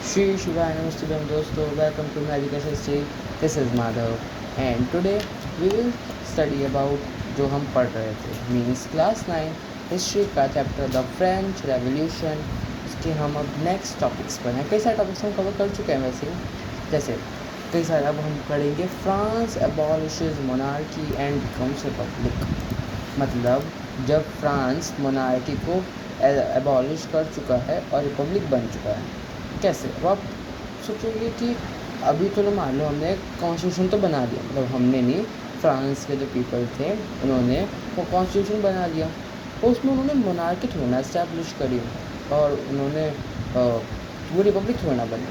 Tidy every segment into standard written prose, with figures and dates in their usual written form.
Shri Shiva and student dosto, welcome to my education stream. This is Madhav and today we will study about जो हम पढ़ रहे थे means class 9 history का chapter the French revolution. इसके हम अब नेक्स्ट टॉपिक्स पर हैं। कई सारे टॉपिक्स हम कवर कर चुके हैं वैसे, जैसे कई सारे अब हम पढ़ेंगे France abolishes monarchy and becomes republic. मतलब जब फ्रांस मोनार्की को एबॉलिश कर चुका है और रिपब्लिक बन चुका है। कैसे? अब आप सोचोगे कि अभी तो मान लो हमने कॉन्स्टिट्यूशन तो बना दिया, मतलब हमने नहीं, फ्रांस के जो पीपल थे उन्होंने वो कॉन्स्टिट्यूशन बना दिया और उसमें उन्होंने मोनार्की थोड़ा ना इस्टेब्लिश करी और उन्होंने वो रिपब्लिक थोड़ा ना बनी।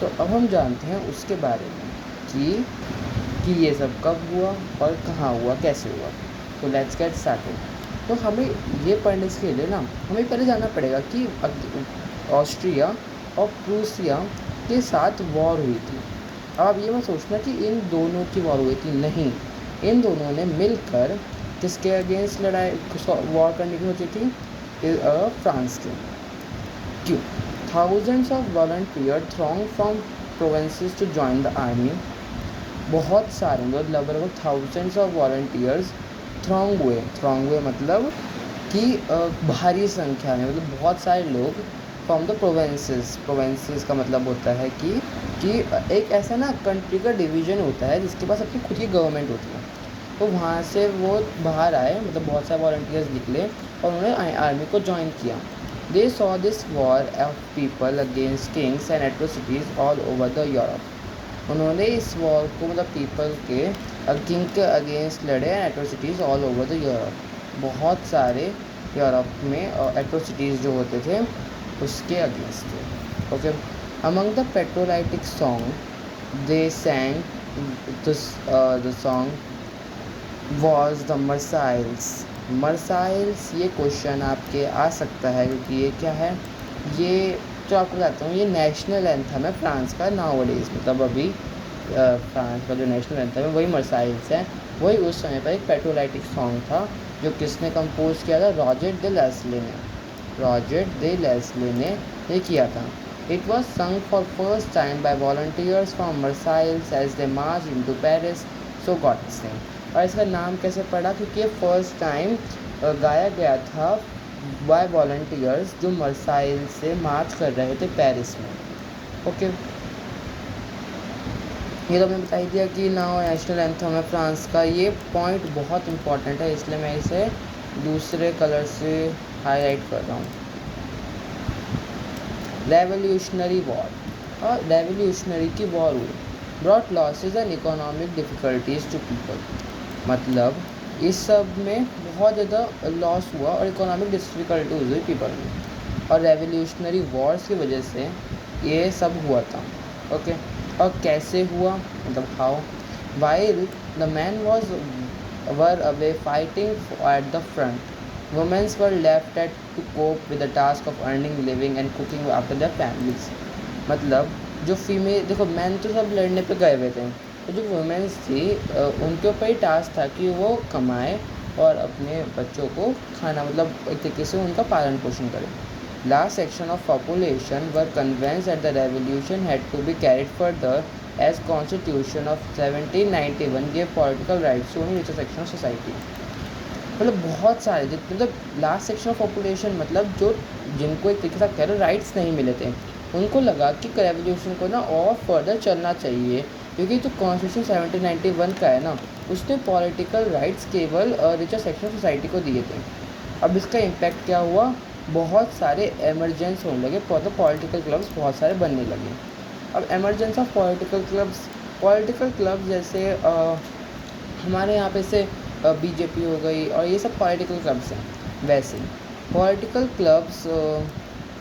तो अब हम जानते हैं उसके बारे में कि ये सब कब हुआ और कहाँ हुआ, कैसे हुआ। तो लेट्स गेट स्टार्टेड। तो हमें ये पढ़ने के लिए ना हमें पहले जानना पड़ेगा कि ऑस्ट्रिया और प्रूसिया के साथ वॉर हुई थी। अब आप ये मत सोचना कि इन दोनों की वॉर हुई थी, नहीं, इन दोनों ने मिलकर किसके अगेंस्ट लड़ाई वॉर करने की सोची थी? फ्रांस के। क्यों? Thousands of volunteer throng from provinces to join the army. बहुत सारे लगभग थाउजेंड्स ऑफ वॉलंटियर्स थ्रॉन्ग हुए मतलब कि भारी संख्या में, मतलब बहुत सारे लोग फ्रॉम द प्रोविंसेस का मतलब होता है कि एक ऐसा ना कंट्री का डिवीज़न होता है जिसके पास अपनी खुद की गवर्नमेंट होती है। तो वहाँ से वो बाहर आए, मतलब बहुत सारे वॉलंटियर्स निकले और उन्होंने आर्मी को ज्वाइन किया। They saw this war of people against Kings and atrocities all over the Europe. उन्होंने इस वॉर को मतलब पीपल के किंग के अगेंस्ट लड़े and atrocities all over the Europe. बहुत सारे यूरोप में एट्रोसिटीज़ जो होते थे उसके अगेंस्ट थे। Okay, among the patriotic song they sang the song was the Marseillaise. Marseillaise, ये क्वेश्चन आपके आ सकता है क्योंकि ये क्या है, ये जो आपको बताता हूँ, ये नेशनल एंथम है फ्रांस का नाउअडेज। मतलब अभी फ्रांस का जो नेशनल एंथम है वही मर्साइल्स है। वही उस समय पर एक पेट्रोलाइटिक सॉन्ग था जो किसने कंपोज किया था? रॉजर दे लेस्ले ने ये किया था। It was sung for first time by volunteers from Marseilles as they march into Paris, so got its name. और इसका नाम कैसे पड़ा? क्योंकि ये फर्स्ट टाइम गाया गया था बाय वॉलंटियर्स जो मर्साइल से मार्च कर रहे थे पेरिस में। ओके, ये तो मैंने बता ही दिया कि नाउ नेशनल एंथम है फ्रांस का। ये पॉइंट बहुत इंपॉर्टेंट है, इसलिए मैं इसे दूसरे कलर से हाईलाइट कर रहा हूँ। रेवोल्यूशनरी वॉर, और रेवोल्यूशनरी की वॉर हुई, brought losses and economic difficulties to people. मतलब इस सब में बहुत ज़्यादा लॉस हुआ और इकोनॉमिक डिफ़िकल्टीज हुई पीपल में, और रेवोल्यूशनरी वॉर्स की वजह से ये सब हुआ था। ओके, और कैसे हुआ, मतलब how? While the man were away fighting at the front, women's were left at to cope with the task of earning living and cooking after their families. मतलब जो फीमेल, देखो मैन तो सब लड़ने पे गए हुए थे, तो जो वुमेन्स थी उनके ऊपर ही टास्क था कि वो कमाए और अपने बच्चों को खाना, मतलब एक तरीके से उनका पालन पोषण करें। Large section of population were convinced that the revolution had to be carried further as Constitution of 1791 gave political rights to only richer section of society। मतलब बहुत सारे मतलब लास्ट सेक्शन ऑफ पॉपुलेशन, मतलब जो जिनको एक तरीके से कह रहे राइट्स नहीं मिले थे, उनको लगा कि रेवोल्यूशन को ना और फर्दर चलना चाहिए, क्योंकि जो कॉन्स्टिट्यूशन 1791 का है ना, उसने पॉलिटिकल राइट्स केवल रिचर सेक्शन ऑफ सोसाइटी को दिए थे। अब इसका इम्पैक्ट क्या हुआ? बहुत सारे एमरजेंस होने लगे, पॉलिटिकल क्लब्स बहुत सारे बनने लगे। अब एमरजेंस ऑफ पॉलिटिकल क्लब्स जैसे हमारे यहाँ पे से बीजेपी हो गई और ये सब पॉलिटिकल क्लब्स हैं। वैसे political clubs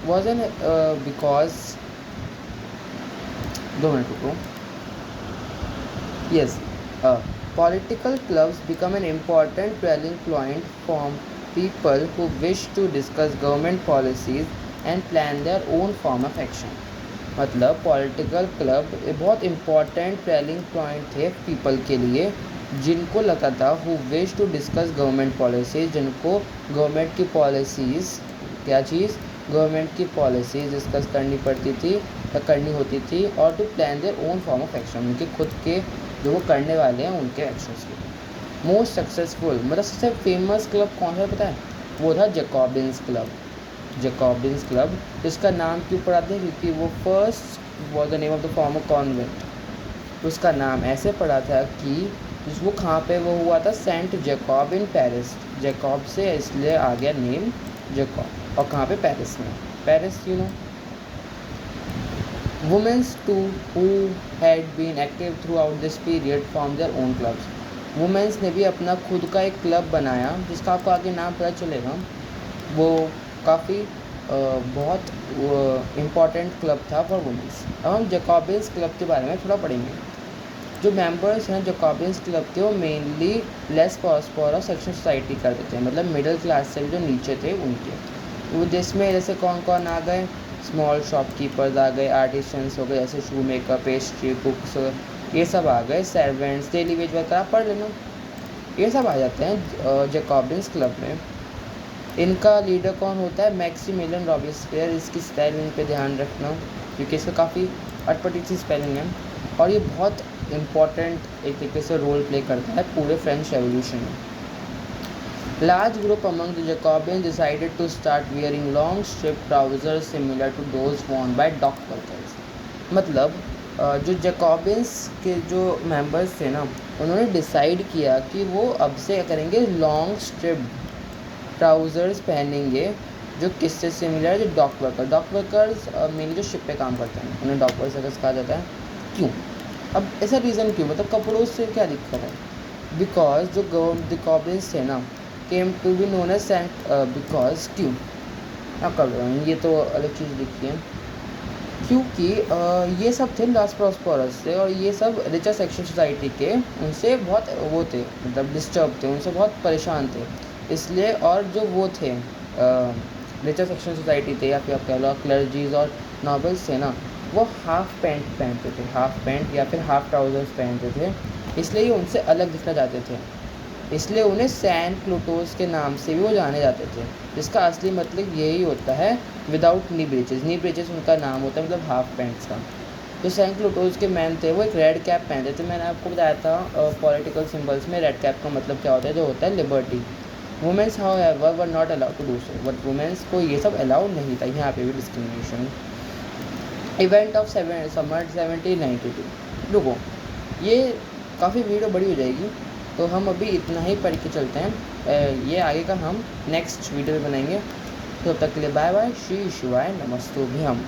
was an because, 2 minute रुको, yes, political clubs become an important rallying point for people who wish to discuss government policies and plan their own form of action। मतलब political club बहुत important rallying point थे people के लिए, जिनको लगता था who wish to discuss government policies, जिनको government की पॉलिसीज़ क्या चीज़ गवर्नमेंट की पॉलिसीज डिस्कस करनी पड़ती थी या करनी होती थी, और to plan their own form of action, उनके खुद के जो वो करने वाले हैं उनके एक्शंस के। मोस्ट सक्सेसफुल मतलब सबसे फेमस क्लब कौन सा पता है? वो था जैकोबिन्स क्लब। जैकोबिन्स क्लब जिसका नाम क्यों पड़ा था? क्योंकि वो first was the name of the former convent. तो उसका नाम ऐसे पड़ा था कि वो कहाँ पे वो हुआ था? Saint Jacob in Paris. Jacob से इसलिए आ गया नेम जैकॉब। और कहाँ पे? पेरिस में। Paris women's too who had been active throughout this period form their own clubs. Women's ने भी अपना खुद का एक क्लब बनाया जिसका आपको आगे नाम पता चलेगा। वो काफ़ी बहुत इम्पॉर्टेंट क्लब था फॉर वुमेन्स। अब हम जैकोबिन्स क्लब के बारे में थोड़ा पढ़ेंगे। जो मेंबर्स हैं जैकोबिन्स क्लब के, वो mainly less prosper section society करते थे, मतलब मिडिल क्लास से जो नीचे थे उनके। वो जिसमें जैसे कौन कौन आ गए? स्मॉल शॉपकीपर्स आ गए, आर्टिशंस हो गए जैसे शू मेकर, पेस्ट्री कुक्स, ये सब आ गए, सर्वेंट्स, डेली वेज वर्कर, आप पढ़ लेना, ये सब आ जाते हैं जैकोबिन्स क्लब में। इनका लीडर कौन होता है? Maximilian Robespierre. इसकी स्पेलिंग पे ध्यान रखना क्योंकि इसका काफ़ी अटपटी सी स्पेलिंग है, और ये बहुत इम्पॉर्टेंट एक तरीके से रोल प्ले करता है पूरे फ्रेंच रेवोल्यूशन में। Large group among the Jacobins decided to start wearing long strip trousers similar to those worn by dock workers। मतलब जो जैकोबिन्स के जो मेंबर्स थे ना, उन्होंने डिसाइड किया कि वो अब से क्या करेंगे? लॉन्ग स्ट्रिप ट्राउज़र्स पहनेंगे जो किससे सिमिलर है? जो डॉक वर्कर्स मेनली जो शिप पे काम करते हैं उन्हें डॉक वर्कर्स कहा जाता है। क्यों? अब ऐसा रीज़न क्यों? मतलब कपड़ों से क्या दिक्कत है? बिकॉज जो जैकोबिन्स थे ना came to be known as saint because क्यों? आप कर रहे हैं, ये तो अलग चीज़ लिखी है। क्योंकि ये सब थे लास्ट प्रॉस्परस से, और ये सब रिचर सेक्शन सोसाइटी के उनसे बहुत वो थे, मतलब डिस्टर्ब थे, उनसे बहुत परेशान थे इसलिए। और जो वो थे रिचर सेक्शन सोसाइटी थे, या फिर आप कह लो क्लर्जीज और नॉबल्स थे ना, वो हाफ पैंट पहनते थे, हाफ पैंट या फिर हाफ ट्राउजर्स पहनते थे, इसलिए ये उनसे अलग दिखना चाहते थे। इसलिए उन्हें सैन क्लूटोस के नाम से भी वो जाने जाते थे, जिसका असली मतलब यही होता है विदाउट नी ब्रीचेस। नी ब्रीचेस उनका नाम होता है, मतलब हाफ पैंट्स का। जो सैन क्लूटोस के मैन थे वो एक रेड कैप पहनते थे। मैंने आपको बताया था पॉलिटिकल सिंबल्स में रेड कैप का मतलब क्या होता है, जो होता है liberty. Women's however were not allowed to do so, but women's को ये सब अलाउड नहीं था। यहाँ पे भी डिस्क्रिमिनेशन। Event of summer 1792। रुको, ये काफ़ी वीडियो बड़ी हो जाएगी, तो हम अभी इतना ही पढ़ के चलते हैं। ये आगे का हम नेक्स्ट वीडियो में बनाएंगे। तो तब तक के लिए बाय बाय, श्री शिवाय नमस्तुभ्यम।